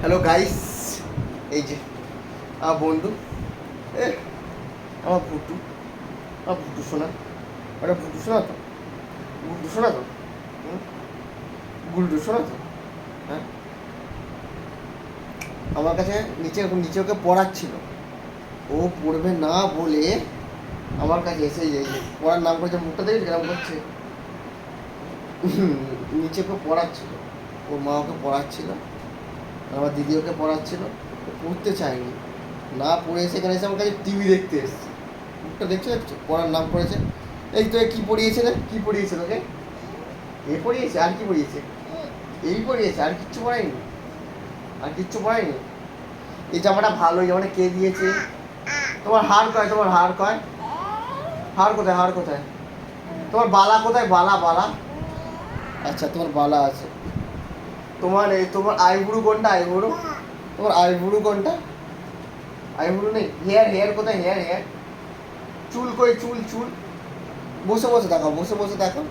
Hello guys, এই যে আমার বন্ধু, এ আমার ভুটু, আমার ভুটু শোনা, ওটা ভুটু শোনা তো, ভুটু শোনা তো, গুলটু শোনা তো, হ্যাঁ আমার কাছে নিচে নিচে ওকে পড়াচ্ছিল, ও পড়বে না বলে আমার কাছে এসে এই যে পড়ার নাম করেছে, মুখটা দেখেছি কেমন করছে, নিচে ওকে পড়াচ্ছিল, ওর মা ওকে পড়াচ্ছিল, আমার দিদি ওকে পড়াচ্ছিল, ও পড়তে চায়নি, না পড়ে এসে এখানে এসে আমার কাছে টিভি দেখতে এসছে, মুখটা দেখছো পড়ার নাম করেছে। এই তো কী পড়িয়েছে রে, কী পড়িয়েছে তোকে? এ পড়িয়েছে আর কি পড়িয়েছে? এই পড়িয়েছে আর কিচ্ছু পড়ায়নি, আর কিচ্ছু পড়ায়নি। এই জামাটা ভালো, এই জামাটা কে দিয়েছে? তোমার হার কয়, তোমার হার কয়, হার কোথায়, হার কোথায়? তোমার বালা কোথায়, বালা বালা? আচ্ছা তোমার বালা আছে। তোমার এই তোমার আইবুড়ো কোনটা, আইবুড়ো? তোমার আইবুড়ো কোনটা? আইবুড়ো নেই। হেয়ার, হেয়ার কোথায়, হেয়ার, হেয়ার? চুল কই, চুল, চুল? বসে বসে দেখো, বসে বসে দেখো,